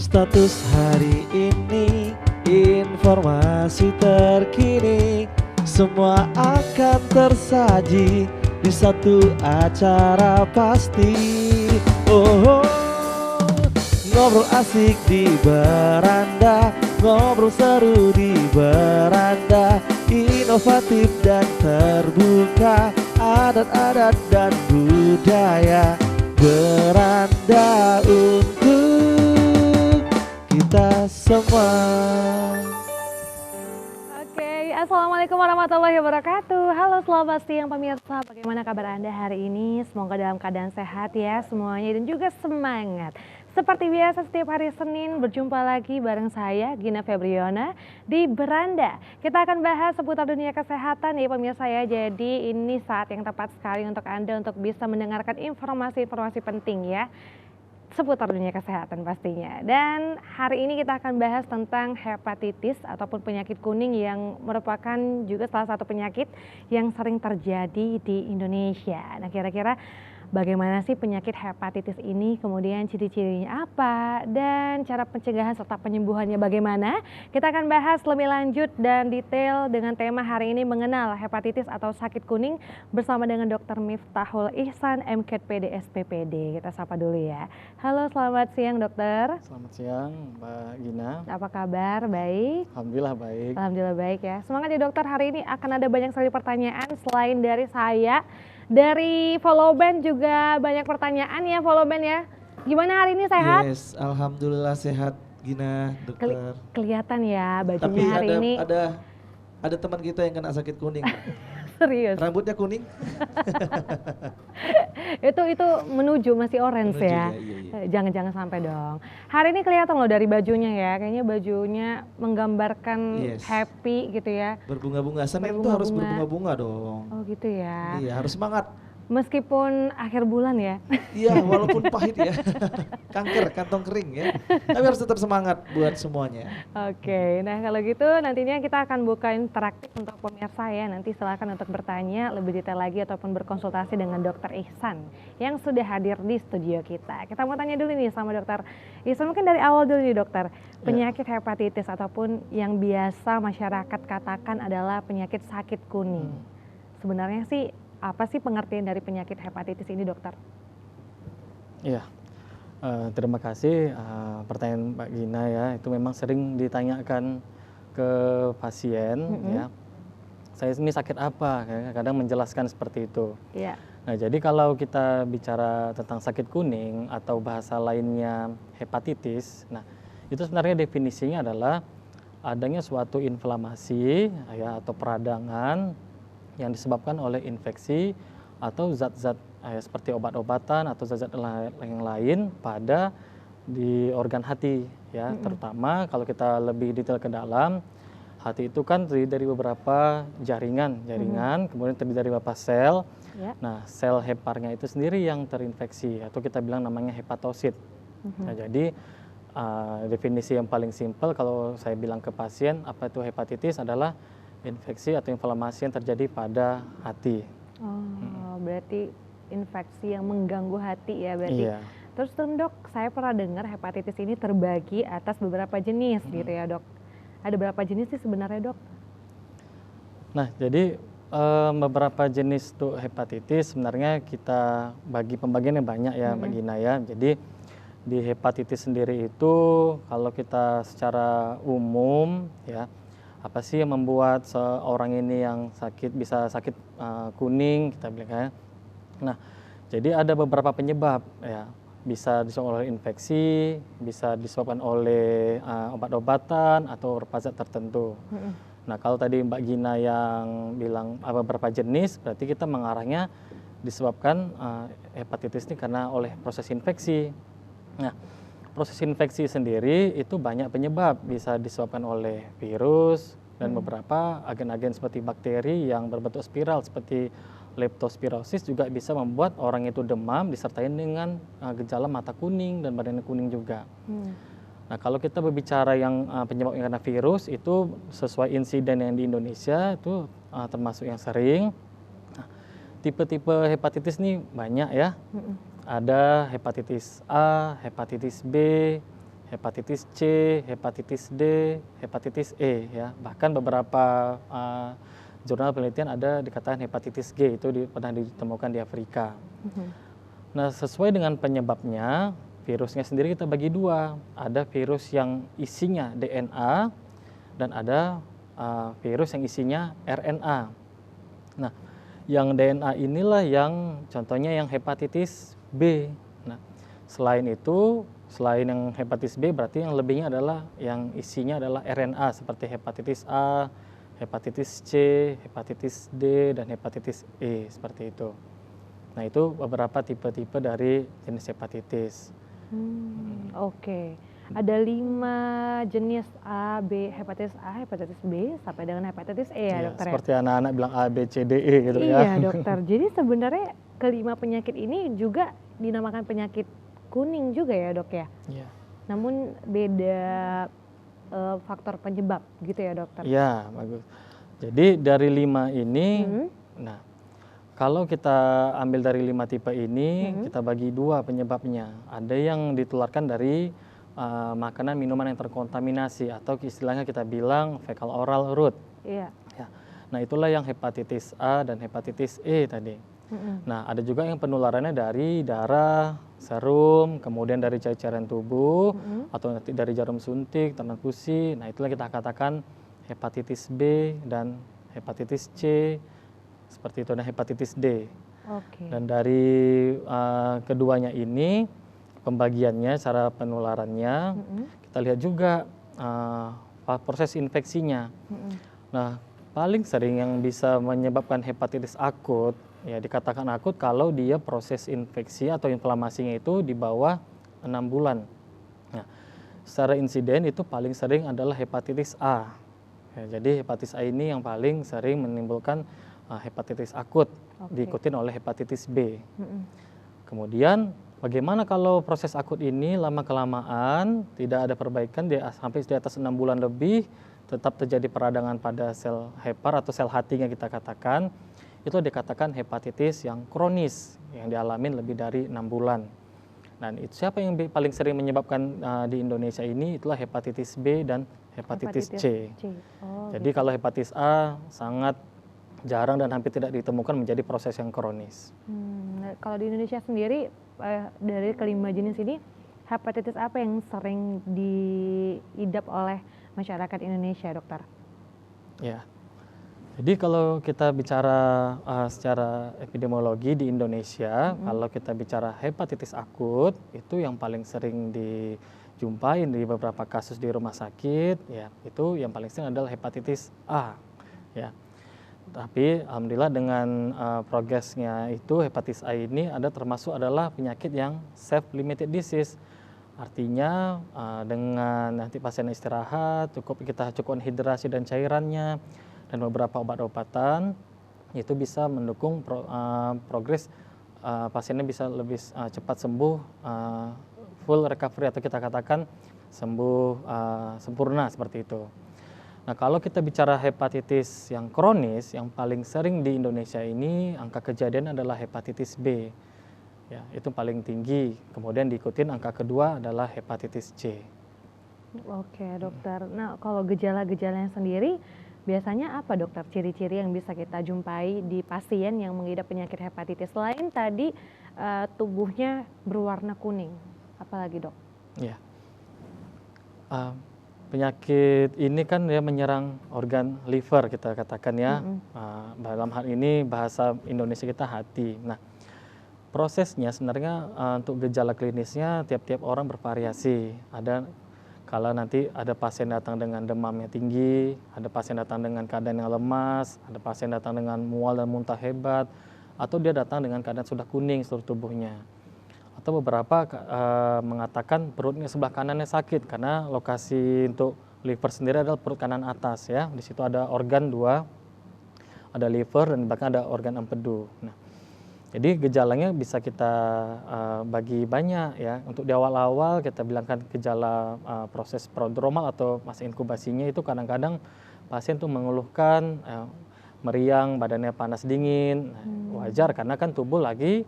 Status hari ini, informasi terkini, semua akan tersaji di satu acara pasti. Oh, ngobrol asik di beranda, ngobrol seru di beranda, inovatif dan terbuka, adat-adat dan budaya, beranda untuk kita semua. Oke, assalamualaikum warahmatullahi wabarakatuh. Halo, selamat siang pemirsa. Bagaimana kabar Anda hari ini? Semoga dalam keadaan sehat ya semuanya dan juga semangat. Seperti biasa setiap hari Senin berjumpa lagi bareng saya Gina Febriona di Beranda. Kita akan bahas seputar dunia kesehatan ya pemirsa ya. Jadi ini saat yang tepat sekali untuk Anda untuk bisa mendengarkan informasi-informasi penting ya seputar dunia kesehatan pastinya. Dan hari ini kita akan bahas tentang hepatitis ataupun penyakit kuning yang merupakan juga salah satu penyakit yang sering terjadi di Indonesia. Nah, kira-kira bagaimana sih penyakit hepatitis ini, kemudian ciri-cirinya apa, dan cara pencegahan serta penyembuhannya bagaimana? Kita akan bahas lebih lanjut dan detail dengan tema hari ini mengenal hepatitis atau sakit kuning bersama dengan Dr. Miftahul Ihsan, MKPD SPPD. Kita sapa dulu ya. Halo, selamat siang dokter. Selamat siang Mbak Gina. Apa kabar? Baik? Alhamdulillah baik. Alhamdulillah baik ya. Semangat ya dokter, hari ini akan ada banyak sekali pertanyaan selain dari saya. Dari follow band juga banyak pertanyaan ya follow band ya. Gimana hari ini sehat? Yes, alhamdulillah sehat Gina, dokter. Kelihatan ya Tapi bajunya hari ini. ada teman kita yang kena sakit kuning. Serius. Rambutnya kuning. itu menuju masih orange Menuju, ya. iya. Jangan sampai dong. Hari ini kelihatan loh dari bajunya ya. Kayaknya bajunya menggambarkan happy gitu ya. Berbunga-bunga. Senin itu harus berbunga-bunga dong. Oh gitu ya. Iya, harus semangat. Meskipun akhir bulan ya. Iya, walaupun pahit ya. Kanker, kantong kering ya. Tapi harus tetap semangat buat semuanya. Oke, nah kalau gitu nantinya kita akan buka interaktif untuk pemirsa ya. Nanti silakan untuk bertanya lebih detail lagi ataupun berkonsultasi dengan Dr. Ihsan yang sudah hadir di studio kita. Kita mau tanya dulu nih sama Dr. Ihsan, mungkin dari awal dulu nih dokter. Penyakit hepatitis ataupun yang biasa masyarakat katakan adalah penyakit sakit kuning. Sebenarnya sih apa sih pengertian dari penyakit hepatitis ini dokter? Iya, terima kasih pertanyaan Mbak Gina ya. Itu memang sering ditanyakan ke pasien ya. Saya ini sakit apa? Kadang menjelaskan seperti itu. Iya. Nah, jadi kalau kita bicara tentang sakit kuning atau bahasa lainnya hepatitis, nah itu sebenarnya definisinya adalah adanya suatu inflamasi ya atau peradangan yang disebabkan oleh infeksi atau zat-zat seperti obat-obatan atau zat-zat yang lain pada di organ hati ya. Terutama kalau kita lebih detail ke dalam, hati itu kan terdiri dari beberapa jaringan, kemudian terdiri dari beberapa sel. Nah, sel heparnya itu sendiri yang terinfeksi atau kita bilang namanya hepatosit. Nah, jadi definisi yang paling simpel kalau saya bilang ke pasien apa itu hepatitis adalah infeksi atau inflamasi yang terjadi pada hati. Oh, berarti infeksi yang mengganggu hati ya berarti. Iya. Terus dok, saya pernah dengar hepatitis ini terbagi atas beberapa jenis gitu ya dok. Ada berapa jenis sih sebenarnya dok? Nah, jadi beberapa jenis tuh hepatitis sebenarnya kita bagi pembagiannya banyak ya Mbak Gina ya. Jadi di hepatitis sendiri itu kalau kita secara umum ya, apa sih yang membuat seorang ini yang sakit bisa sakit kuning kita bilang ya. Nah, jadi ada beberapa penyebab ya. Bisa disebabkan oleh infeksi, bisa disebabkan oleh obat-obatan atau beberapa zat tertentu. Nah, kalau tadi Mbak Gina yang bilang beberapa jenis, berarti kita mengarahnya disebabkan hepatitis ini karena oleh proses infeksi. Nah, proses infeksi sendiri itu banyak penyebab, bisa disebabkan oleh virus dan beberapa agen-agen seperti bakteri yang berbentuk spiral seperti leptospirosis juga bisa membuat orang itu demam disertai dengan gejala mata kuning dan badannya kuning juga. Nah, kalau kita berbicara yang penyebabnya karena virus itu sesuai insiden yang di Indonesia itu termasuk yang sering. Nah, tipe-tipe hepatitis ini banyak ya. Ada hepatitis A, hepatitis B, hepatitis C, hepatitis D, hepatitis E ya. Bahkan beberapa jurnal penelitian ada dikatakan hepatitis G itu pernah ditemukan di Afrika. Nah, sesuai dengan penyebabnya, virusnya sendiri kita bagi dua. Ada virus yang isinya DNA dan ada virus yang isinya RNA. Nah, yang DNA inilah yang contohnya yang hepatitis B. Nah, selain itu, selain yang hepatitis B berarti yang lebihnya adalah yang isinya adalah RNA seperti hepatitis A, hepatitis C, hepatitis D, dan hepatitis E seperti itu. Nah, itu beberapa tipe-tipe dari jenis hepatitis. Oke. Ada 5 jenis hepatitis A, hepatitis B, sampai dengan hepatitis E ya, dokter. Seperti anak-anak bilang A, B, C, D, E gitu ya. ya. Iya dokter, jadi sebenarnya kelima penyakit ini juga dinamakan penyakit kuning juga ya dok ya? Iya. Namun beda faktor penyebab gitu ya dokter? Iya, bagus. Jadi dari 5 ini, nah kalau kita ambil dari 5 tipe ini, kita bagi 2 penyebabnya. Ada yang ditularkan dari makanan minuman yang terkontaminasi atau istilahnya kita bilang fecal oral route. Iya. Ya. Nah, itulah yang hepatitis A dan hepatitis E tadi. Nah, ada juga yang penularannya dari darah, serum, kemudian dari cairan tubuh, atau nanti dari jarum suntik, transfusi. Nah, itulah kita katakan hepatitis B dan hepatitis C, seperti itu, dan hepatitis D. Dan dari keduanya ini, pembagiannya, cara penularannya, kita lihat juga proses infeksinya. Nah, paling sering yang bisa menyebabkan hepatitis akut, ya dikatakan akut kalau dia proses infeksi atau inflamasinya itu di bawah 6 bulan. Nah, secara insiden itu paling sering adalah hepatitis A. Ya, jadi hepatitis A ini yang paling sering menimbulkan hepatitis akut, diikutin oleh hepatitis B. Kemudian bagaimana kalau proses akut ini lama-kelamaan tidak ada perbaikan, sampai di atas 6 bulan lebih, tetap terjadi peradangan pada sel hepar atau sel hatinya kita katakan, itu dikatakan hepatitis yang kronis, yang dialami lebih dari 6 bulan. Dan itu siapa yang paling sering menyebabkan di Indonesia ini? Itulah hepatitis B dan hepatitis C. Jadi kalau hepatitis A sangat jarang dan hampir tidak ditemukan menjadi proses yang kronis. Kalau di Indonesia sendiri, dari kelima jenis ini, hepatitis apa yang sering diidap oleh masyarakat Indonesia, dokter? Ya, jadi kalau kita bicara secara epidemiologi di Indonesia, kalau kita bicara hepatitis akut, itu yang paling sering dijumpain di beberapa kasus di rumah sakit, ya itu yang paling sering adalah hepatitis A, ya. Tapi alhamdulillah dengan progresnya itu hepatitis A ini termasuk adalah penyakit yang self limited disease. Artinya dengan nanti pasien istirahat, kita cukupkan hidrasi dan cairannya dan beberapa obat-obatan, itu bisa mendukung progres pasiennya bisa lebih cepat sembuh, full recovery atau kita katakan sembuh sempurna seperti itu. Nah, kalau kita bicara hepatitis yang kronis, yang paling sering di Indonesia ini angka kejadian adalah hepatitis B. Ya, itu paling tinggi. Kemudian diikutin angka kedua adalah hepatitis C. Oke, dokter. Nah, kalau gejala-gejalanya sendiri, biasanya apa dokter ciri-ciri yang bisa kita jumpai di pasien yang mengidap penyakit hepatitis? Selain tadi tubuhnya berwarna kuning, apalagi dok? Ya. Penyakit ini kan ya menyerang organ liver kita katakan ya. Dalam hal ini bahasa Indonesia kita hati. Nah, prosesnya sebenarnya untuk gejala klinisnya tiap-tiap orang bervariasi. Ada kalau nanti ada pasien datang dengan demamnya tinggi, ada pasien datang dengan keadaan yang lemas, ada pasien datang dengan mual dan muntah hebat, atau dia datang dengan keadaan sudah kuning seluruh tubuhnya. Atau beberapa mengatakan perutnya sebelah kanannya sakit karena lokasi untuk liver sendiri adalah perut kanan atas ya. Di situ ada organ 2, ada liver dan bahkan ada organ empedu. Nah, jadi gejalanya bisa kita bagi banyak ya. Untuk di awal-awal kita bilangkan gejala proses prodromal atau masa inkubasinya itu kadang-kadang pasien tuh mengeluhkan meriang, badannya panas dingin. Wajar karena kan tubuh lagi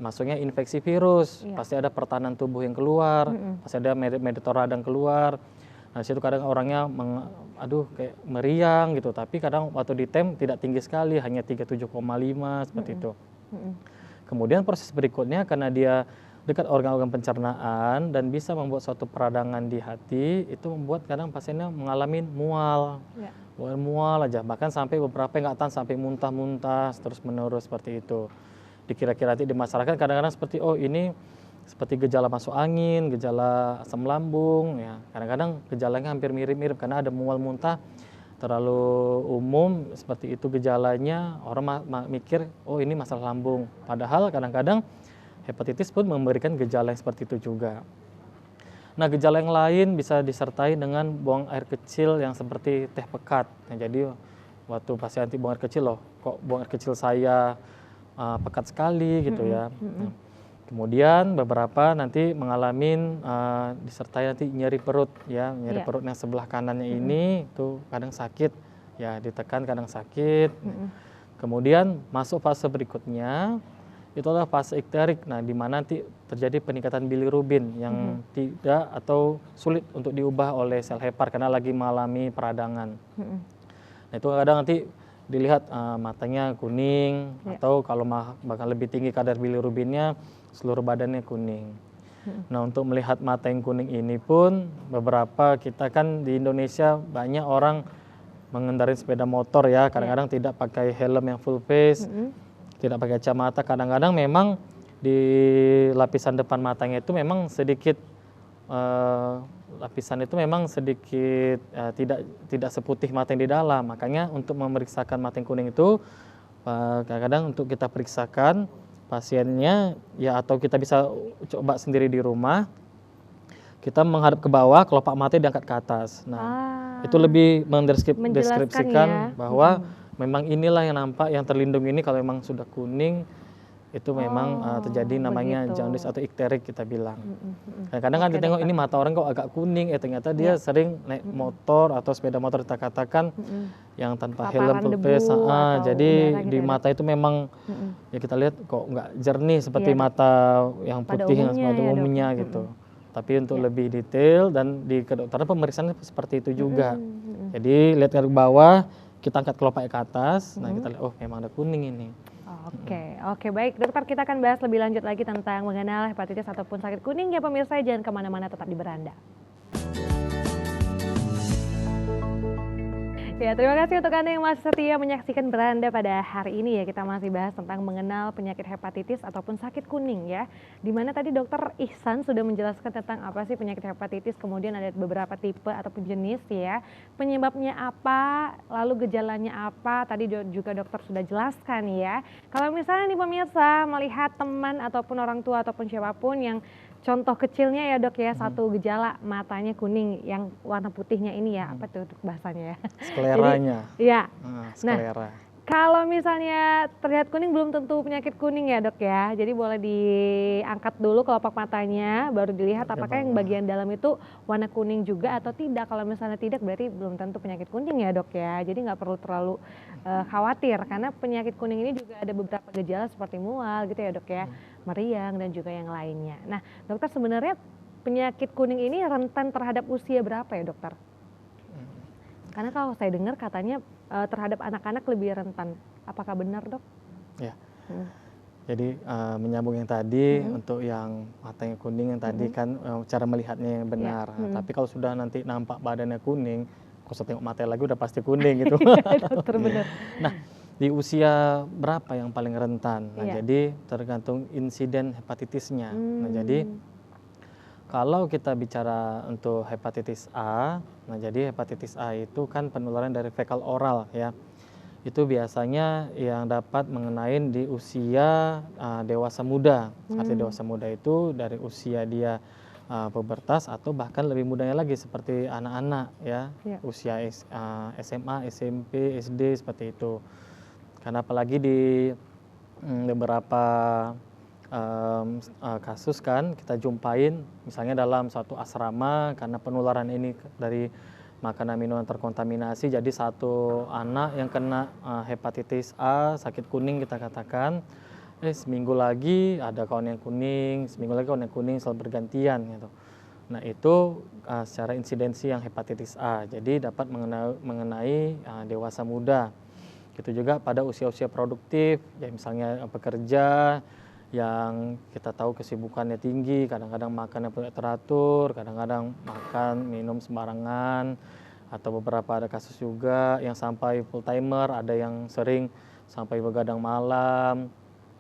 masuknya infeksi virus, Iya. pasti ada pertahanan tubuh yang keluar, pasti ada mediator radang keluar. Nah, situ kadang orangnya kayak meriang gitu, tapi kadang waktu ditem tidak tinggi sekali, hanya 37,5 seperti itu. Kemudian proses berikutnya karena dia dekat organ-organ pencernaan dan bisa membuat suatu peradangan di hati, itu membuat kadang pasiennya mengalami mual. Ya. Mual aja, bahkan sampai beberapa yang nggak tahan sampai muntah-muntah terus menerus seperti itu. Dikira-kira nanti di masyarakat kadang-kadang seperti ini seperti gejala masuk angin, gejala asam lambung, ya kadang-kadang gejalanya hampir mirip-mirip karena ada mual muntah terlalu umum seperti itu gejalanya, orang mikir ini masalah lambung, padahal kadang-kadang hepatitis pun memberikan gejala yang seperti itu juga. Nah, gejala yang lain bisa disertai dengan buang air kecil yang seperti teh pekat. Nah, jadi waktu pasien nanti buang air kecil, loh kok buang air kecil saya pekat sekali gitu ya. Nah, kemudian beberapa nanti mengalami disertai nanti nyeri perut ya, nyeri perut yang sebelah kanannya ini itu kadang sakit ya, ditekan kadang sakit. Kemudian masuk fase berikutnya itu adalah fase ikterik. Nah, di mana nanti terjadi peningkatan bilirubin yang tidak atau sulit untuk diubah oleh sel hepar karena lagi mengalami peradangan. Nah, itu kadang nanti dilihat matanya kuning atau kalau bahkan lebih tinggi kadar bilirubinnya seluruh badannya kuning. Nah, untuk melihat mata yang kuning ini pun beberapa kita kan di Indonesia banyak orang mengendarai sepeda motor ya, kadang-kadang tidak pakai helm yang full face, tidak pakai kacamata, kadang-kadang memang di lapisan depan matanya itu memang sedikit lapisan itu memang sedikit tidak seputih mata yang di dalam. Makanya untuk memeriksakan mata yang kuning itu kadang-kadang untuk kita periksakan pasiennya ya, atau kita bisa coba sendiri di rumah. Kita menghadap ke bawah, kelopak mata diangkat ke atas. Nah, itu lebih mendeskripsikan bahwa memang inilah yang nampak, yang terlindung ini kalau memang sudah kuning itu memang terjadi namanya jaundice atau ikterik kita bilang. Kadang-kadang kan ditengok ini mata orang kok agak kuning, ternyata dia sering naik motor atau sepeda motor kita katakan yang tanpa helm full face. Jadi di mata itu memang ya kita lihat kok nggak jernih seperti mata yang putih yang pada umumnya gitu. Tapi untuk lebih detail dan di kedokteran pemeriksaan seperti itu juga. Jadi lihat ke bawah, kita angkat kelopak ke atas, nah kita lihat memang ada kuning ini. Oke, baik dokter, kita akan bahas lebih lanjut lagi tentang mengenal hepatitis ataupun sakit kuning ya pemirsa, jangan kemana-mana, tetap di Beranda. Ya, terima kasih untuk Anda yang masih setia menyaksikan Beranda pada hari ini ya. Kita masih bahas tentang mengenal penyakit hepatitis ataupun sakit kuning ya. Dimana tadi dokter Ihsan sudah menjelaskan tentang apa sih penyakit hepatitis, kemudian ada beberapa tipe ataupun jenis ya. Penyebabnya apa, lalu gejalanya apa, tadi juga dokter sudah jelaskan ya. Kalau misalnya nih pemirsa melihat teman ataupun orang tua ataupun siapapun yang contoh kecilnya ya dok ya, satu gejala matanya kuning yang warna putihnya ini ya, apa tuh bahasanya ya? Skleranya. Iya. Sklera. Kalau misalnya terlihat kuning belum tentu penyakit kuning ya dok ya, jadi boleh diangkat dulu kelopak matanya, baru dilihat apakah yang bagian dalam itu warna kuning juga atau tidak. Kalau misalnya tidak berarti belum tentu penyakit kuning ya dok ya, jadi nggak perlu terlalu khawatir karena penyakit kuning ini juga ada beberapa gejala seperti mual gitu ya dok ya, meriang dan juga yang lainnya. Nah dokter, sebenarnya penyakit kuning ini rentan terhadap usia berapa ya dokter? Karena kalau saya dengar katanya terhadap anak-anak lebih rentan. Apakah benar dok? Ya. Jadi menyambung yang tadi untuk yang matanya kuning yang tadi kan cara melihatnya yang benar. Tapi kalau sudah nanti nampak badannya kuning, kalau saya tengok matanya lagi udah pasti kuning gitu. Dokter benar. Nah, di usia berapa yang paling rentan? Nah, jadi tergantung insiden hepatitisnya. Nah, jadi kalau kita bicara untuk hepatitis A, nah jadi hepatitis A itu kan penularan dari fekal oral ya. Itu biasanya yang dapat mengenai di usia dewasa muda. Artinya dewasa muda itu dari usia dia pubertas atau bahkan lebih mudanya lagi seperti anak-anak ya. Usia SMA, SMP, SD seperti itu. Karena apalagi di beberapa kasus kan kita jumpain misalnya dalam suatu asrama karena penularan ini dari makanan minuman terkontaminasi, jadi satu anak yang kena hepatitis A sakit kuning kita katakan seminggu lagi ada kawan yang kuning, seminggu lagi kawan yang kuning, selalu bergantian gitu. Nah itu secara insidensi yang hepatitis A, jadi dapat mengenai dewasa muda. Gitu juga pada usia-usia produktif, ya misalnya pekerja yang kita tahu kesibukannya tinggi, kadang-kadang makannya tidak teratur, kadang-kadang makan, minum sembarangan, atau beberapa ada kasus juga yang sampai full timer, ada yang sering sampai begadang malam,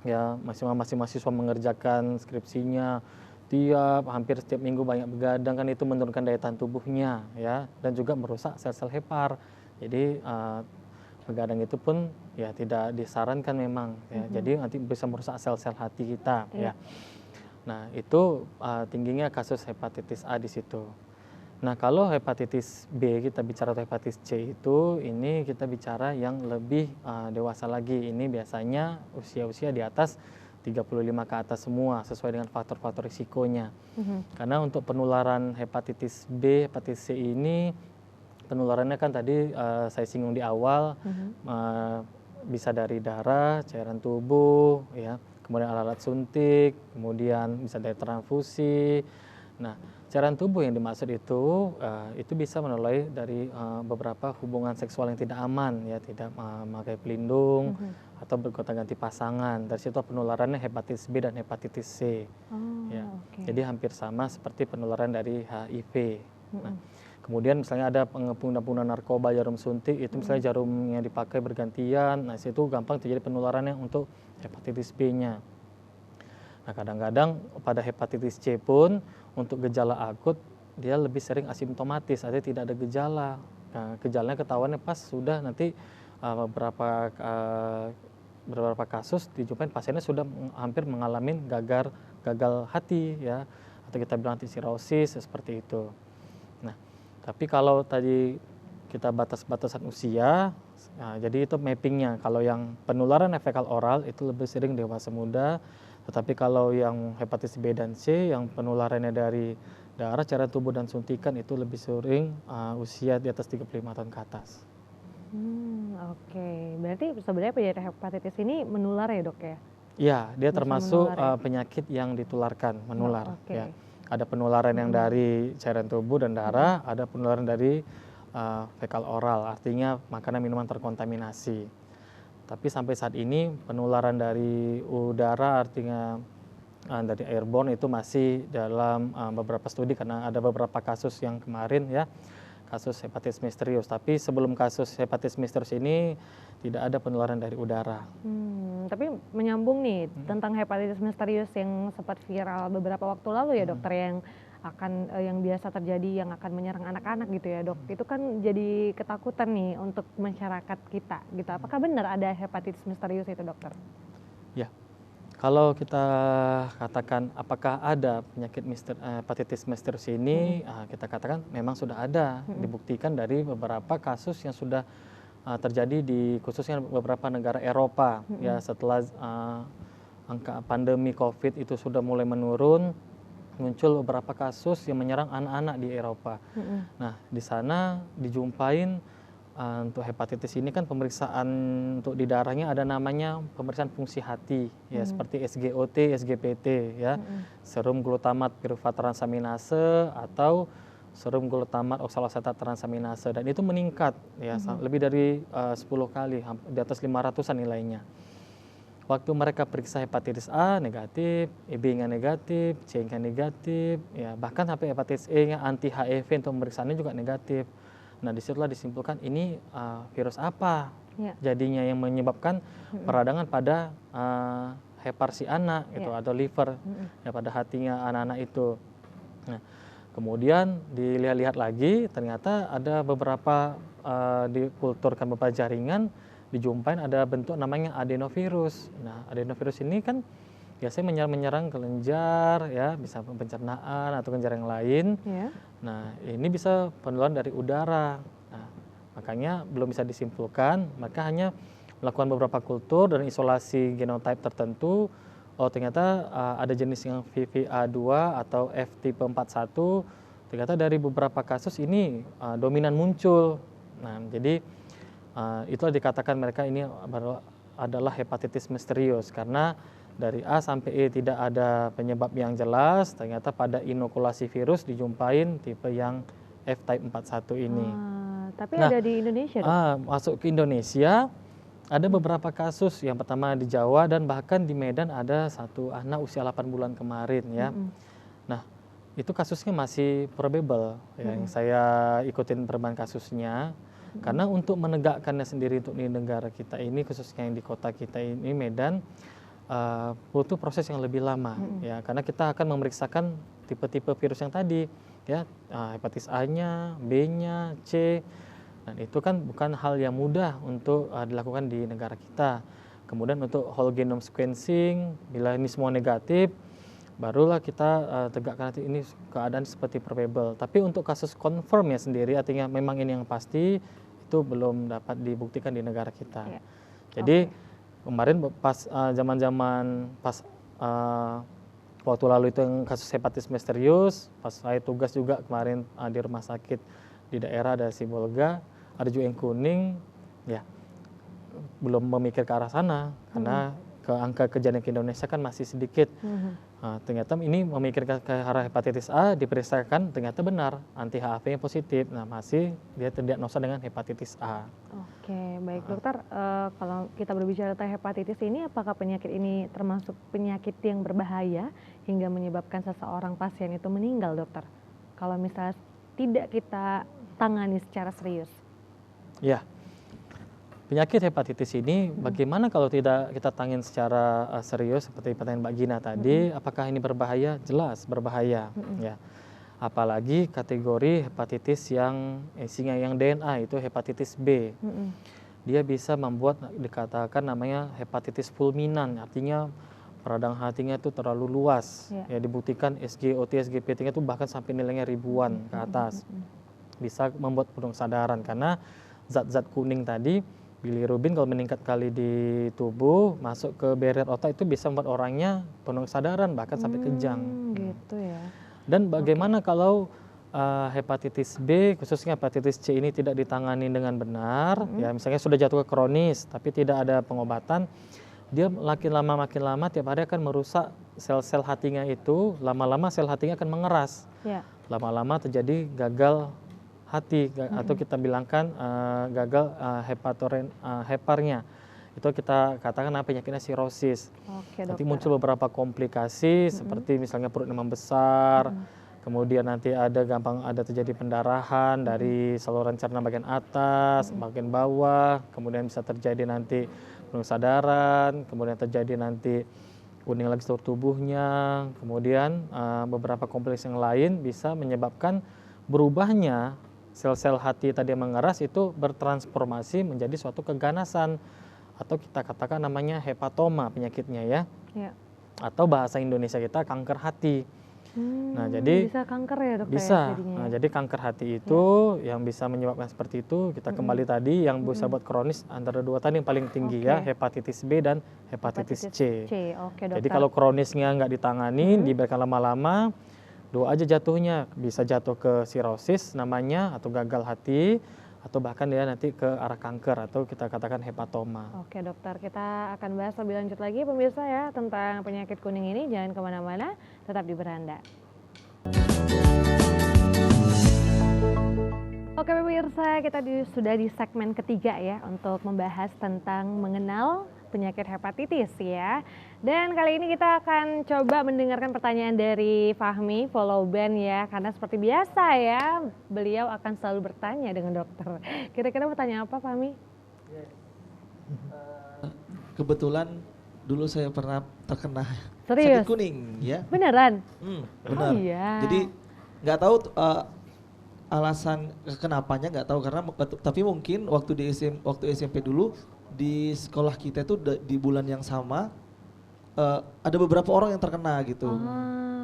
ya masih mahasiswa mengerjakan skripsinya hampir setiap minggu banyak begadang, kan itu menurunkan daya tahan tubuhnya ya, dan juga merusak sel-sel hepar. Jadi begadang itu pun ya tidak disarankan memang ya. Jadi nanti bisa merusak sel-sel hati kita ya. Nah, itu tingginya kasus hepatitis A di situ. Nah, kalau hepatitis B, kita bicara hepatitis C itu, ini kita bicara yang lebih dewasa lagi. Ini biasanya usia-usia di atas 35 ke atas semua, sesuai dengan faktor-faktor risikonya. Karena untuk penularan hepatitis B, hepatitis C ini, penularannya kan tadi saya singgung di awal, bisa dari darah, cairan tubuh, ya, kemudian alat suntik, kemudian bisa dari transfusi. Nah, cairan tubuh yang dimaksud itu bisa menulari dari beberapa hubungan seksual yang tidak aman, ya, tidak memakai pelindung atau bergonta-ganti pasangan. Dari situ penularannya hepatitis B dan hepatitis C. Ya. Jadi hampir sama seperti penularan dari HIV. Nah, kemudian misalnya ada pengguna narkoba, jarum suntik, itu misalnya jarumnya dipakai bergantian, nah itu gampang terjadi penularannya untuk hepatitis B-nya. Nah kadang-kadang pada hepatitis C pun untuk gejala akut dia lebih sering asimptomatis, artinya tidak ada gejala. Nah, gejalanya ketahuannya pas sudah nanti beberapa kasus dijumpain pasiennya sudah hampir mengalami gagal hati, ya, atau kita bilang anti-sirosis seperti itu. Nah, tapi kalau tadi kita batas-batasan usia, nah, jadi itu mappingnya. Kalau yang penularan fekal oral itu lebih sering dewasa muda, tetapi kalau yang hepatitis B dan C yang penularannya dari darah, cairan tubuh dan suntikan itu lebih sering usia di atas 35 tahun ke atas. Oke, berarti sebenarnya penyakit hepatitis ini menular ya dok ya? Iya, dia Bisa termasuk menular, ya? penyakit yang ditularkan, menular. Oke. Ya. Ada penularan yang dari cairan tubuh dan darah, ada penularan dari fekal oral, artinya makanan minuman terkontaminasi. Tapi sampai saat ini penularan dari udara, artinya dari airborne itu masih dalam beberapa studi, karena ada beberapa kasus yang kemarin, ya, kasus hepatitis misterius. Tapi sebelum kasus hepatitis misterius ini tidak ada penularan dari udara. Tapi menyambung nih tentang hepatitis misterius yang sempat viral beberapa waktu lalu ya dokter, yang biasa terjadi, yang akan menyerang anak-anak gitu ya dok. Itu kan jadi ketakutan nih untuk masyarakat kita gitu. Apakah benar ada hepatitis misterius itu dokter? Ya, kalau kita katakan apakah ada penyakit hepatitis misterius ini, kita katakan memang sudah ada, dibuktikan dari beberapa kasus yang sudah terjadi di khususnya beberapa negara Eropa, ya, setelah angka pandemi COVID itu sudah mulai menurun, muncul beberapa kasus yang menyerang anak-anak di Eropa. Nah, di sana dijumpain untuk hepatitis ini kan pemeriksaan untuk di darahnya ada namanya pemeriksaan fungsi hati, ya, seperti SGOT, SGPT, ya, serum glutamat piruvat transaminase atau serum glutamat oksaloasetat transaminase, dan itu meningkat, ya, lebih dari 10 kali, di atas 500-an nilainya. Waktu mereka periksa hepatitis A negatif, B-nya negatif, C-nya negatif, ya, bahkan sampai hepatitis E-nya anti HIV untuk pemeriksaannya juga negatif. Nah, disitulah disimpulkan ini virus apa jadinya yang menyebabkan peradangan pada hepar si anak gitu, atau liver, ya, pada hatinya anak-anak itu. Nah, kemudian dilihat-lihat lagi, ternyata ada beberapa dikulturkan beberapa jaringan, dijumpain ada bentuk namanya adenovirus. Nah, adenovirus ini kan biasanya menyerang kelenjar, ya, bisa pencernaan atau kelenjar yang lain. Nah, ini bisa penularan dari udara. Nah, makanya belum bisa disimpulkan, maka hanya melakukan beberapa kultur dan isolasi genotype tertentu. Oh, ternyata ada jenis yang VVA2 atau F-type41, ternyata dari beberapa kasus ini dominan muncul. Nah, jadi itulah dikatakan mereka ini adalah hepatitis misterius, karena dari A sampai E tidak ada penyebab yang jelas, ternyata pada inokulasi virus dijumpain tipe yang F-type 41 ini. Tapi Nah, ada di Indonesia dok? masuk ke Indonesia, ada beberapa kasus. Yang pertama di Jawa dan bahkan di Medan ada satu anak usia 8 bulan kemarin ya. Nah, itu kasusnya masih probable yang saya ikutin perkembangan kasusnya. Karena untuk menegakkannya sendiri untuk di negara kita ini, khususnya yang di kota kita ini Medan, butuh proses yang lebih lama ya. Karena kita akan memeriksakan tipe-tipe virus yang tadi ya, hepatitis A-nya, B-nya, C. Dan itu kan bukan hal yang mudah untuk dilakukan di negara kita. Kemudian untuk whole genome sequencing, bila ini semua negatif, barulah kita tegakkan nanti ini keadaan seperti probable. Tapi untuk kasus confirm ya sendiri, artinya memang ini yang pasti, itu belum dapat dibuktikan di negara kita. Jadi kemarin pas zaman-zaman pas waktu lalu itu yang kasus hepatitis misterius, pas saya tugas juga kemarin di rumah sakit di daerah ada Sibolga, ada juga yang kuning, ya belum memikir ke arah sana karena angka kejadian ke Indonesia kan masih sedikit. Ternyata ini memikirkan ke arah hepatitis A, diperiksakan ternyata benar anti HAV-nya positif. Nah, masih dia terdiagnosa dengan hepatitis A. Oke, baik dokter. Kalau kita berbicara tentang hepatitis ini, apakah penyakit ini termasuk penyakit yang berbahaya hingga menyebabkan seseorang pasien itu meninggal, dokter? Kalau misalnya tidak kita tangani secara serius. Ya. Penyakit hepatitis ini bagaimana kalau tidak kita tangani secara serius seperti pertanyaan Mbak Gina tadi, apakah ini berbahaya? Jelas berbahaya ya. Apalagi kategori hepatitis yang yang DNA itu hepatitis B. Dia bisa membuat dikatakan namanya hepatitis fulminan, artinya peradang hatinya itu terlalu luas. Ya, dibuktikan SGOT, SGPT-nya itu bahkan sampai nilainya ribuan ke atas. Bisa membuat penuh kesadaran karena zat-zat kuning tadi, bilirubin kalau meningkat kali di tubuh masuk ke barrier otak itu bisa membuat orangnya penuh kesadaran bahkan sampai kejang. Gitu ya. Dan bagaimana kalau hepatitis B khususnya hepatitis C ini tidak ditangani dengan benar, ya misalnya sudah jatuh ke kronis tapi tidak ada pengobatan, dia makin lama tiap hari akan merusak sel-sel hatinya itu, lama-lama sel hatinya akan mengeras. Lama-lama terjadi gagal hati atau kita bilangkan gagal heparnya. Itu kita katakan penyakitnya sirosis. Nanti muncul beberapa komplikasi seperti misalnya perut demam besar, kemudian nanti gampang terjadi pendarahan dari saluran cerna bagian atas, bagian bawah, kemudian bisa terjadi nanti penuh kesadaran, kemudian terjadi nanti kuning lagi seluruh tubuhnya, kemudian beberapa komplikasi yang lain bisa menyebabkan berubahnya sel-sel hati tadi yang mengeras itu bertransformasi menjadi suatu keganasan atau kita katakan namanya hepatoma penyakitnya ya. Atau bahasa Indonesia kita kanker hati. Nah, jadi bisa kanker ya dok? Bisa. Nah, jadi kanker hati itu yang bisa menyebabkan seperti itu. Kita kembali tadi yang bisa buat kronis antara dua tadi yang paling tinggi ya, hepatitis B dan hepatitis C. Jadi kalau kronisnya nggak ditangani, dibiarkan lama-lama, doa aja jatuhnya, bisa jatuh ke sirosis namanya atau gagal hati atau bahkan dia nanti ke arah kanker atau kita katakan hepatoma. Oke dokter, kita akan bahas lebih lanjut lagi pemirsa ya tentang penyakit kuning ini. Jangan kemana-mana, tetap di Beranda. Oke pemirsa, kita sudah di segmen ketiga ya untuk membahas tentang mengenal penyakit hepatitis ya. Dan kali ini kita akan coba mendengarkan pertanyaan dari Fahmi, follow band ya. Karena seperti biasa ya, beliau akan selalu bertanya dengan dokter. Kira-kira bertanya apa Fahmi? Kebetulan dulu saya pernah terkena Serius? sakit kuning ya. Beneran? Benar. Oh, iya. Jadi nggak tahu alasan kenapanya, nggak tahu karena tapi mungkin waktu SMP dulu di sekolah kita itu di bulan yang sama ada beberapa orang yang terkena gitu.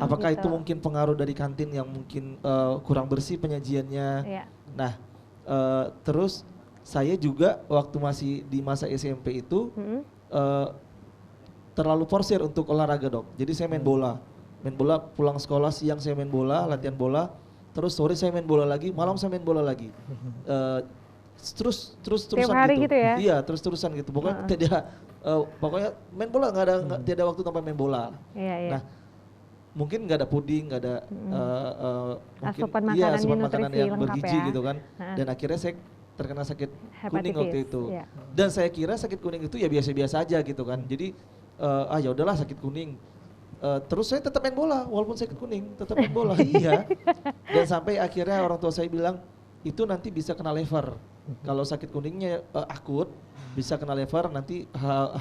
Apakah itu mungkin pengaruh dari kantin yang mungkin kurang bersih penyajiannya? Nah, terus saya juga waktu masih di masa SMP itu terlalu porsir untuk olahraga dok. Jadi saya main bola pulang sekolah siang saya main bola, latihan bola, terus sore saya main bola lagi, malam saya main bola lagi. Terus-terusan Tiap hari gitu ya? Iya, terus-terusan gitu. Pokoknya pokoknya main bola nggak ada tidak ada waktu tanpa main bola. Iya, iya. Nah, mungkin nggak ada puding, nggak ada mungkin Asupan iya makanan, asupan nutrisi makanan yang lengkap bergizi ya. gitu kan. Heeh. Dan akhirnya saya terkena sakit kuning waktu Hepatitis, itu. iya. Dan saya kira sakit kuning itu ya biasa-biasa aja gitu kan. Jadi ya udahlah sakit kuning. Terus saya tetap main bola walaupun sakit kuning, tetap main bola. Iya. Dan sampai akhirnya orang tua saya bilang itu nanti bisa kena lever. Kalau sakit kuningnya akut bisa kena lever, nanti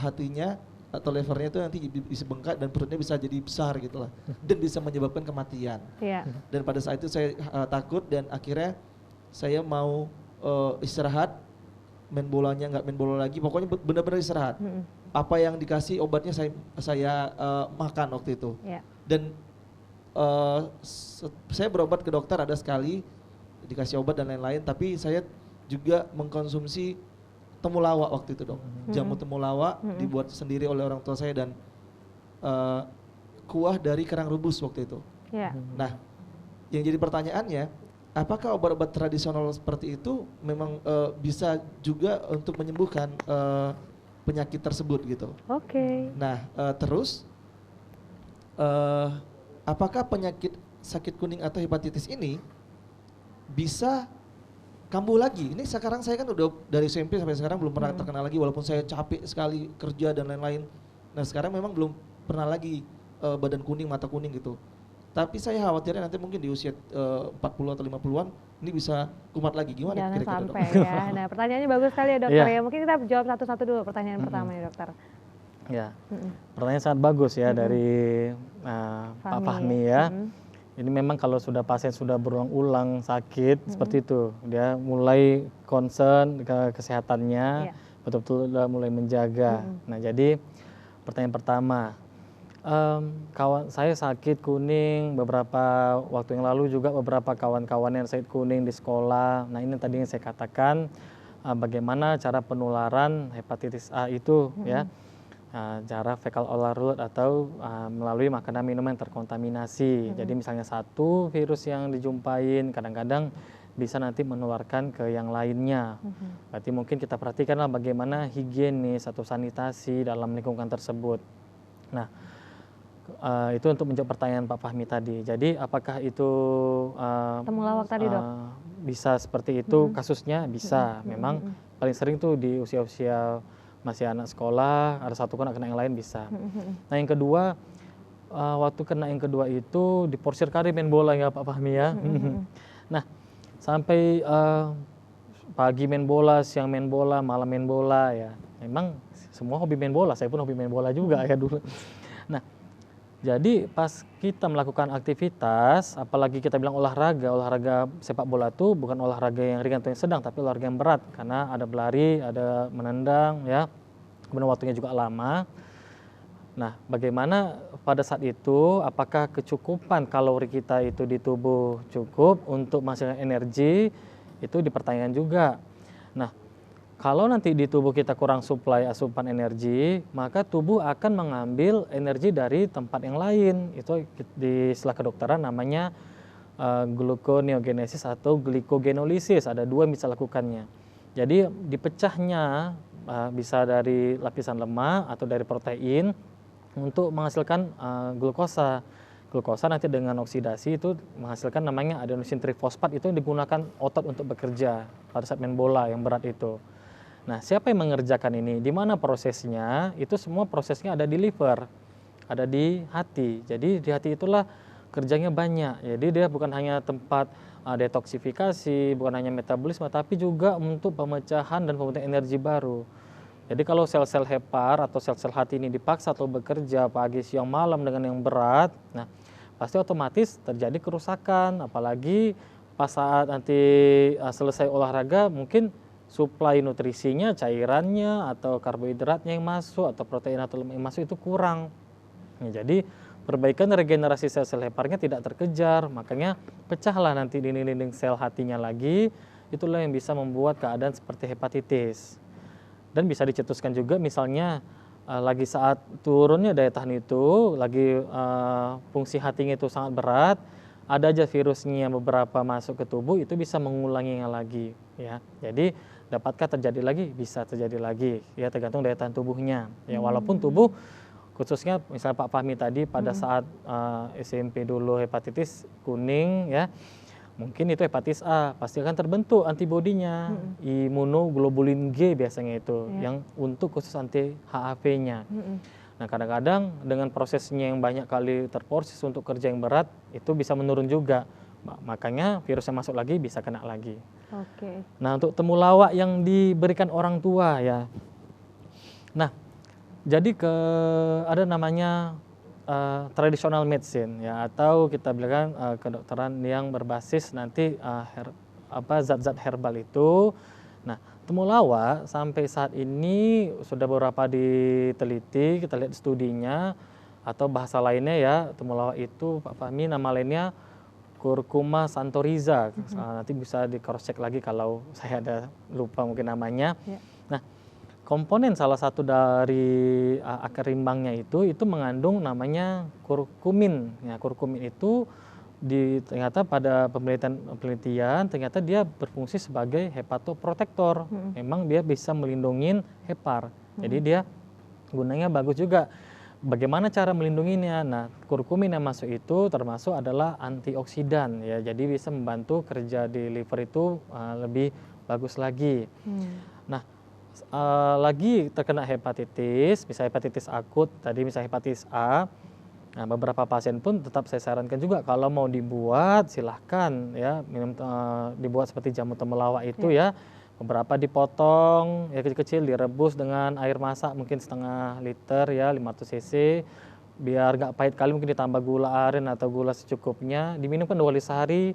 hatinya atau levernya itu nanti bisa bengkak dan perutnya bisa jadi besar gitu lah, dan bisa menyebabkan kematian. Iya. Dan pada saat itu saya takut dan akhirnya saya mau istirahat, main bolanya nggak main bola lagi, pokoknya benar-benar istirahat. Apa yang dikasih obatnya saya makan waktu itu. Iya. Dan saya berobat ke dokter ada sekali dikasih obat dan lain-lain, tapi saya juga mengkonsumsi temulawak waktu itu dok. Jamu temulawak dibuat sendiri oleh orang tua saya dan kuah dari kerang rebus waktu itu. Iya. Nah, yang jadi pertanyaannya, apakah obat-obat tradisional seperti itu memang bisa juga untuk menyembuhkan penyakit tersebut gitu? Oke. Nah, terus apakah penyakit sakit kuning atau hepatitis ini bisa kambuh lagi? Ini sekarang saya kan udah dari SMP sampai sekarang belum pernah terkena lagi walaupun saya capek sekali kerja dan lain-lain. Nah sekarang memang belum pernah lagi badan kuning, mata kuning gitu. Tapi saya khawatirnya nanti mungkin di usia 40 atau 50-an ini bisa kumat lagi. Gimana Jangan kira-kira dok? sampai ya. Nah pertanyaannya bagus sekali ya dokter Iya. ya. Mungkin kita jawab satu-satu dulu pertanyaan pertama ya dokter. Ya, pertanyaan sangat bagus ya dari Pak Fahmi ya. Ini memang kalau sudah pasien sudah berulang-ulang sakit seperti itu, dia mulai concern ke kesehatannya, betul-betul udah mulai menjaga. Nah jadi pertanyaan pertama, kawan saya sakit kuning beberapa waktu yang lalu, juga beberapa kawan-kawan yang sakit kuning di sekolah. Nah ini tadi yang saya katakan, bagaimana cara penularan hepatitis A itu ya. Cara fecal oral route atau melalui makanan minuman yang terkontaminasi. Jadi misalnya satu virus yang dijumpain kadang-kadang bisa nanti menularkan ke yang lainnya. Berarti mungkin kita perhatikanlah bagaimana higienis atau sanitasi dalam lingkungan tersebut. Nah, itu untuk menjawab pertanyaan Pak Fahmi tadi. Jadi apakah itu Temulawak tadi dok? bisa seperti itu kasusnya? Bisa. Memang paling sering tuh di usia-usia masih anak sekolah, ada satu kena yang lain bisa. Nah yang kedua, waktu kena yang kedua itu diporsir kali main bola ya Pak Fahmi ya. Nah sampai pagi main bola, siang main bola, malam main bola ya. Memang semua hobi main bola, saya pun hobi main bola juga ya dulu. Nah jadi pas kita melakukan aktivitas, apalagi kita bilang olahraga sepak bola itu bukan olahraga yang ringan atau yang sedang, tapi olahraga yang berat karena ada berlari, ada menendang, ya, kemudian waktunya juga lama. Nah, bagaimana pada saat itu, apakah kecukupan kalori kita itu di tubuh cukup untuk menghasilkan energi, itu dipertanyakan juga. Nah, kalau nanti di tubuh kita kurang suplai asupan energi, maka tubuh akan mengambil energi dari tempat yang lain. Itu di istilah kedokteran namanya gluconeogenesis atau glikogenolisis. Ada dua yang bisa lakukannya. Jadi dipecahnya bisa dari lapisan lemak atau dari protein untuk menghasilkan glukosa. Glukosa nanti dengan oksidasi itu menghasilkan namanya adenosin trifosfat, itu yang digunakan otot untuk bekerja pada saat main bola yang berat itu. Nah, siapa yang mengerjakan ini? Di mana prosesnya? Itu semua prosesnya ada di liver, ada di hati. Jadi di hati itulah kerjanya banyak. Jadi dia bukan hanya tempat detoksifikasi, bukan hanya metabolisme, tapi juga untuk pemecahan dan pembentukan energi baru. Jadi kalau sel-sel hepar atau sel-sel hati ini dipaksa atau bekerja pagi, siang, malam dengan yang berat, nah pasti otomatis terjadi kerusakan. Apalagi pas saat nanti selesai olahraga, mungkin suplai nutrisinya, cairannya, atau karbohidratnya yang masuk, atau protein atau lemak yang masuk itu kurang. Ya, jadi perbaikan regenerasi sel-sel heparnya tidak terkejar, makanya pecahlah nanti dinding-dinding sel hatinya lagi. Itulah yang bisa membuat keadaan seperti hepatitis. Dan bisa dicetuskan juga misalnya lagi saat turunnya daya tahan itu, lagi fungsi hatinya itu sangat berat, ada aja virusnya beberapa masuk ke tubuh itu bisa mengulanginya lagi ya. Jadi dapatkah terjadi lagi? Bisa terjadi lagi ya, tergantung daya tahan tubuhnya. Ya walaupun tubuh khususnya misalnya Pak Fahmi tadi pada saat SMP dulu hepatitis kuning ya, mungkin itu hepatitis A, pasti akan terbentuk antibodinya, imunoglobulin G biasanya itu, yang untuk khusus anti HAV-nya. Nah kadang-kadang dengan prosesnya yang banyak kali terproses untuk kerja yang berat, itu bisa menurun juga. Makanya virus yang masuk lagi bisa kena lagi. Oke. Nah untuk temulawak yang diberikan orang tua ya. Nah jadi ada namanya traditional medicine ya, atau kita bilang kedokteran yang berbasis nanti zat-zat herbal itu. Nah temulawak sampai saat ini sudah beberapa diteliti, kita lihat studinya atau bahasa lainnya ya, temulawak itu Pak Fahmi nama lainnya Curcuma santoriza. Nanti bisa di cross check lagi kalau saya ada lupa mungkin namanya. Nah komponen salah satu dari akar rimbangnya itu mengandung namanya kurkumin. Ya, kurkumin itu ternyata pada penelitian ternyata dia berfungsi sebagai hepatoprotektor. Memang dia bisa melindungi hepar. Jadi dia gunanya bagus juga. Bagaimana cara melindunginya? Nah, kurkumin yang masuk itu termasuk adalah antioksidan ya. Jadi bisa membantu kerja di liver itu lebih bagus lagi. Nah, lagi terkena hepatitis, misalnya hepatitis akut, tadi misalnya hepatitis A, nah beberapa pasien pun tetap saya sarankan juga kalau mau dibuat silahkan ya, dibuat seperti jamu temulawak itu ya, beberapa dipotong ya kecil-kecil, direbus dengan air masak mungkin setengah liter ya, 500 cc, biar nggak pahit kali mungkin ditambah gula aren atau gula secukupnya, diminumkan 2 kali sehari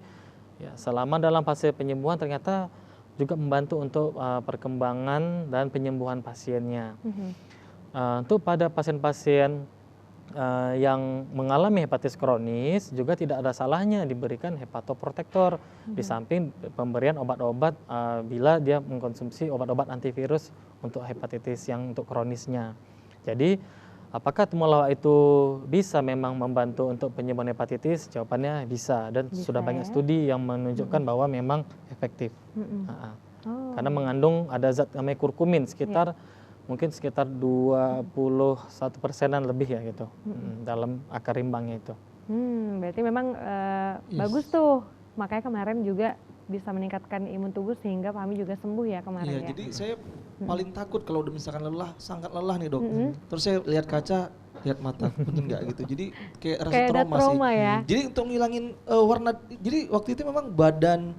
ya, selama dalam fase penyembuhan ternyata juga membantu untuk perkembangan dan penyembuhan pasiennya. Untuk pada pasien-pasien yang mengalami hepatitis kronis juga tidak ada salahnya diberikan hepatoprotektor di samping pemberian obat-obat bila dia mengkonsumsi obat-obat antivirus untuk hepatitis yang untuk kronisnya. Jadi apakah temulawak itu bisa memang membantu untuk penyembuhan hepatitis? Jawabannya bisa, dan sudah banyak studi yang menunjukkan bahwa memang efektif. Karena mengandung ada zat namanya kurkumin mungkin sekitar 21%-an lebih ya gitu dalam akar rimbangnya itu. Berarti memang bagus tuh, makanya kemarin juga bisa meningkatkan imun tubuh sehingga Fahmi juga sembuh ya kemarin ya. Jadi saya paling takut kalau udah misalkan sangat lelah nih dok. Terus saya lihat kaca, lihat mata, bener nggak gitu. Jadi kayak rasa trauma sih. Ya. Jadi untuk ngilangin warna, jadi waktu itu memang badan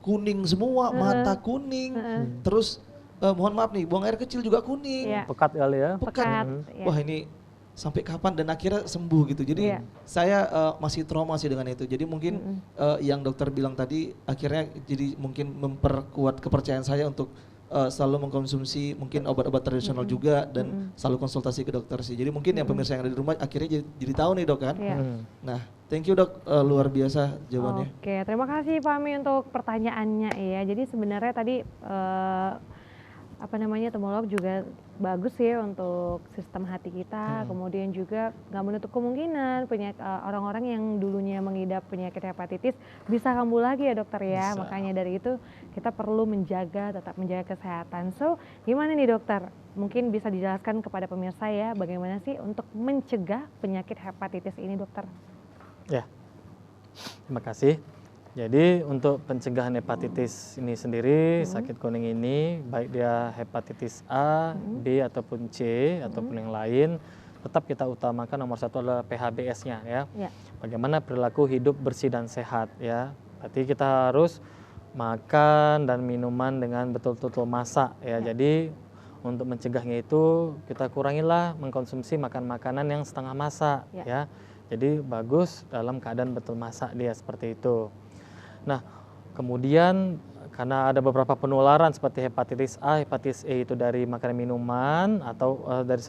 kuning semua, mata kuning, terus mohon maaf nih, buang air kecil juga kuning. Pekat kali ya. Pekat. Wah ini sampai kapan, dan akhirnya sembuh gitu. Jadi saya masih trauma sih dengan itu. Jadi mungkin yang dokter bilang tadi akhirnya jadi mungkin memperkuat kepercayaan saya untuk selalu mengkonsumsi mungkin obat-obat tradisional juga, dan selalu konsultasi ke dokter sih. Jadi mungkin yang pemirsa yang ada di rumah akhirnya jadi tahu nih dok kan. Nah thank you dok, luar biasa jawabannya. Oke, terima kasih Fahmi untuk pertanyaannya ya. Jadi sebenarnya tadi temulawak juga bagus ya untuk sistem hati kita, kemudian juga nggak menutup kemungkinan orang-orang yang dulunya mengidap penyakit hepatitis bisa kambuh lagi ya dokter ya. Makanya dari itu kita perlu tetap menjaga kesehatan. So gimana nih dokter, mungkin bisa dijelaskan kepada pemirsa ya bagaimana sih untuk mencegah penyakit hepatitis ini dokter? Ya, terima kasih. Jadi untuk pencegahan hepatitis ini sendiri, sakit kuning ini, baik dia hepatitis A, B ataupun C ataupun yang lain, tetap kita utamakan nomor satu adalah PHBS-nya ya. Bagaimana perilaku hidup bersih dan sehat ya. Berarti kita harus makan dan minuman dengan betul-betul masak ya. Jadi untuk mencegahnya itu kita kurangilah mengkonsumsi makanan yang setengah masak ya. Jadi bagus dalam keadaan betul masak dia seperti itu. Nah, kemudian karena ada beberapa penularan seperti hepatitis A, hepatitis E itu dari makanan minuman atau dari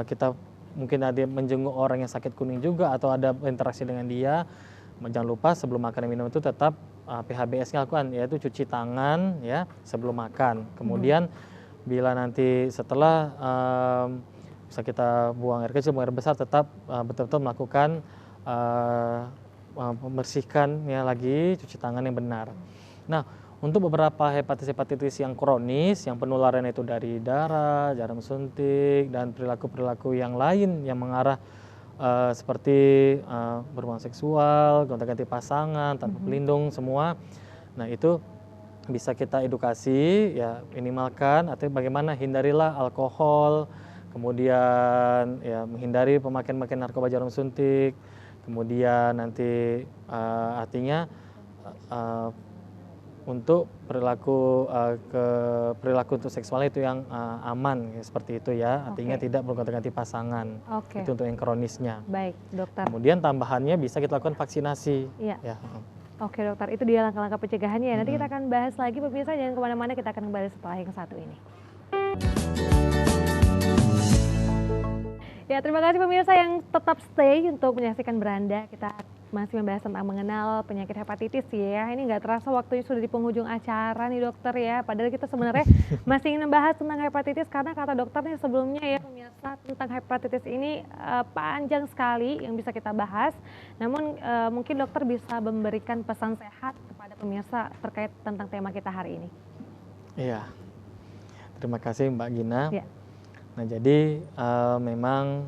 kita mungkin ada menjenguk orang yang sakit kuning juga atau ada interaksi dengan dia. Jangan lupa sebelum makan dan minum itu tetap PHBS-nya lakukan, yaitu cuci tangan ya sebelum makan. Kemudian bila nanti setelah bisa kita buang air kecil, buang air besar, tetap betul-betul melakukan membersihkan ya lagi, cuci tangan yang benar. Nah, untuk beberapa hepatitis yang kronis, yang penularan itu dari darah, jarum suntik, dan perilaku-perilaku yang lain yang mengarah seperti berhubungan seksual, gonta-ganti pasangan, tanpa pelindung, semua. Nah, itu bisa kita edukasi, ya minimalkan, atau bagaimana hindarilah alkohol, kemudian ya menghindari pemakaian narkoba jarum suntik, kemudian nanti artinya untuk perilaku untuk seksualnya itu yang aman ya, seperti itu ya, artinya tidak bergonta-ganti pasangan. Itu untuk yang kronisnya. Baik, dokter. Kemudian tambahannya bisa kita lakukan vaksinasi. Iya. Ya. Oke dokter, itu dia langkah-langkah pencegahannya. Nanti kita akan bahas lagi pemirsa, jangan kemana-mana, kita akan kembali setelah yang satu ini. Ya, terima kasih pemirsa yang tetap stay untuk menyaksikan Beranda. Kita masih membahas tentang mengenal penyakit hepatitis ya. Ini nggak terasa waktunya sudah di penghujung acara nih dokter ya. Padahal kita sebenarnya masih ingin membahas tentang hepatitis karena kata dokter nih sebelumnya ya pemirsa, tentang hepatitis ini panjang sekali yang bisa kita bahas. Namun mungkin dokter bisa memberikan pesan sehat kepada pemirsa terkait tentang tema kita hari ini. Iya, terima kasih Mbak Gina. Ya. Nah jadi memang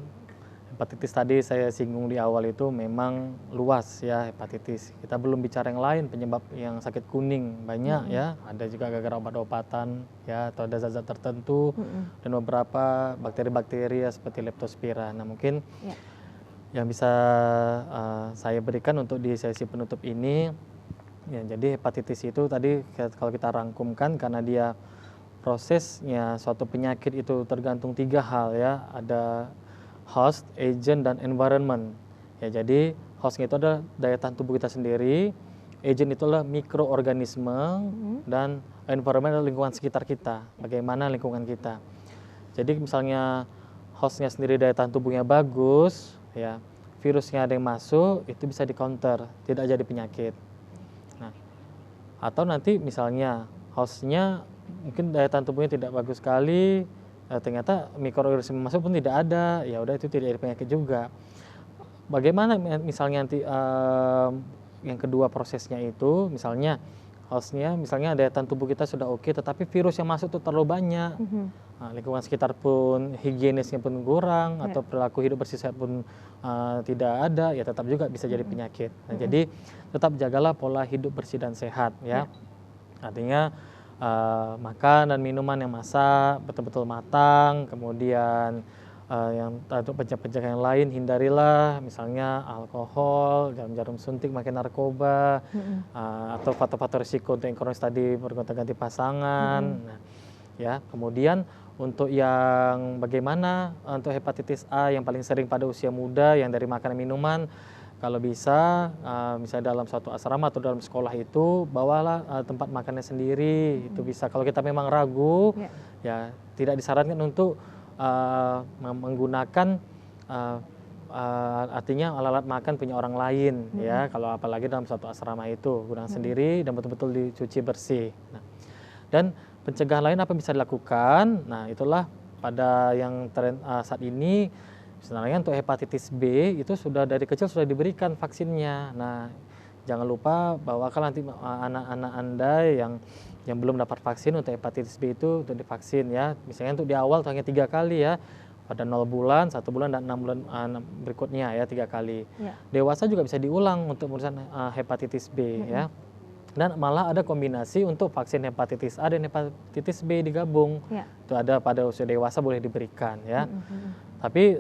hepatitis tadi saya singgung di awal itu memang luas ya hepatitis. Kita belum bicara yang lain, penyebab yang sakit kuning banyak ya. Ada juga gara-gara obat-obatan ya, atau ada zat-zat tertentu dan beberapa bakteri-bakteri ya, seperti leptospira. Nah mungkin yang bisa saya berikan untuk di sesi penutup ini ya, jadi hepatitis itu tadi kalau kita rangkumkan karena dia prosesnya suatu penyakit itu tergantung 3 hal ya, ada host, agent, dan environment. Ya, jadi hostnya itu adalah daya tahan tubuh kita sendiri, agent itu adalah mikroorganisme, dan environment adalah lingkungan sekitar kita, bagaimana lingkungan kita. Jadi misalnya hostnya sendiri daya tahan tubuhnya bagus, ya virusnya ada yang masuk, itu bisa di counter, tidak jadi penyakit. Nah, atau nanti misalnya hostnya mungkin daya tahan tubuhnya tidak bagus sekali, ternyata mikroorganisme masuk pun tidak ada, ya udah itu tidak ada penyakit juga. Bagaimana misalnya nanti yang kedua prosesnya itu, misalnya hostnya, misalnya daya tahan tubuh kita sudah oke, tetapi virus yang masuk itu terlalu banyak, nah, lingkungan sekitar pun higienisnya pun kurang, atau perilaku hidup bersih sehat pun tidak ada, ya tetap juga bisa jadi penyakit. Nah, jadi tetap jagalah pola hidup bersih dan sehat ya. Artinya makan dan minuman yang masak betul-betul matang, kemudian yang untuk pencegahan yang lain hindarilah misalnya alkohol, jarum suntik, makan narkoba, atau faktor-faktor risiko untuk yang kronis tadi bergonta-ganti pasangan. Nah, ya kemudian untuk yang bagaimana untuk hepatitis A yang paling sering pada usia muda yang dari makanan minuman, kalau bisa, misalnya dalam suatu asrama atau dalam sekolah itu, bawalah tempat makannya sendiri. Itu bisa, kalau kita memang ragu, ya tidak disarankan untuk menggunakan artinya alat-alat makan punya orang lain, ya. Kalau apalagi dalam suatu asrama itu, gunakan sendiri dan betul-betul dicuci bersih. Nah, dan pencegahan lain apa bisa dilakukan? Nah, itulah pada yang tren saat ini. Sebenarnya untuk hepatitis B itu sudah dari kecil sudah diberikan vaksinnya. Nah, jangan lupa bawakan nanti anak-anak Anda yang belum dapat vaksin untuk hepatitis B itu untuk divaksin ya. Misalnya untuk di awal hanya 3 kali ya. Pada 0 bulan, 1 bulan, dan 6 bulan berikutnya ya 3 kali. Dewasa juga bisa diulang untuk urusan hepatitis B ya. Dan malah ada kombinasi untuk vaksin hepatitis A dan hepatitis B digabung. Itu ada pada usia dewasa boleh diberikan ya. Tapi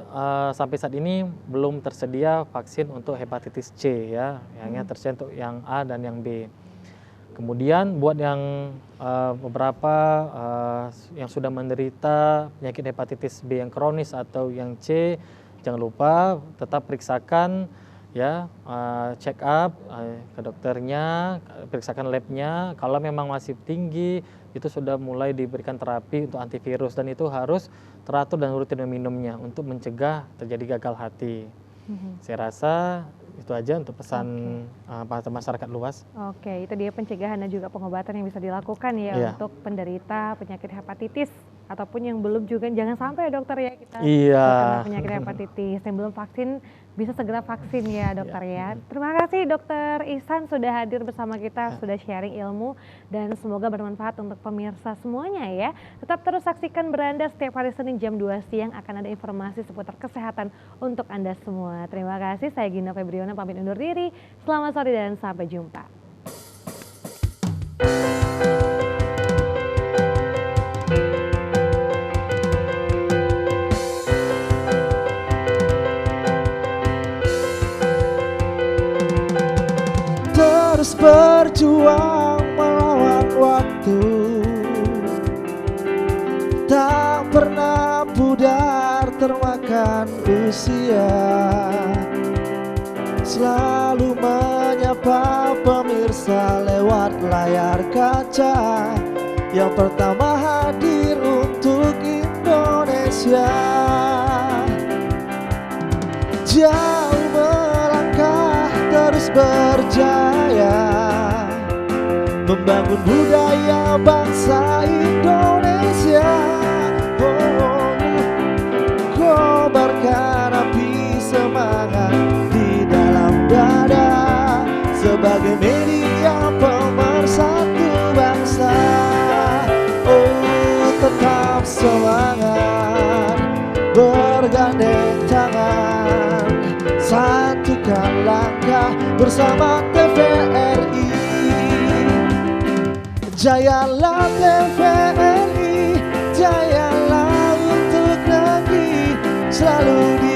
sampai saat ini belum tersedia vaksin untuk hepatitis C ya, hanya tersedia untuk yang A dan yang B. Kemudian buat yang beberapa yang sudah menderita penyakit hepatitis B yang kronis atau yang C, jangan lupa tetap periksakan ya, check up ke dokternya, periksakan labnya. Kalau memang masih tinggi, itu sudah mulai diberikan terapi untuk antivirus, dan itu harus teratur dan rutin meminumnya untuk mencegah terjadi gagal hati. Saya rasa itu aja untuk pesan masyarakat luas. Oke, itu dia pencegahan dan juga pengobatan yang bisa dilakukan ya untuk penderita penyakit hepatitis ataupun yang belum juga. Jangan sampai dokter ya kita Iya. terkena penyakit hepatitis. Yang belum vaksin bisa segera vaksin ya dokter ya. Terima kasih dokter Ihsan sudah hadir bersama kita, sudah sharing ilmu dan semoga bermanfaat untuk pemirsa semuanya ya. Tetap terus saksikan Beranda setiap hari Senin jam 2 siang akan ada informasi seputar kesehatan untuk Anda semua. Terima kasih, saya Gina Febriona pamit undur diri. Selamat sore dan sampai jumpa. Terus berjuang melawan waktu, tak pernah pudar termakan usia. Selalu menyapa pemirsa lewat layar kaca, yang pertama hadir untuk Indonesia. Jauh melangkah terus berjaya, membangun budaya bangsa Indonesia. Kobarkan api semangat di dalam dada, sebagai media pemersatu bangsa. Tetap semangat, bergandeng tangan, satukan langkah bersama TVRI. Jayalah TVRI, jayalah untuk negeri, selalu di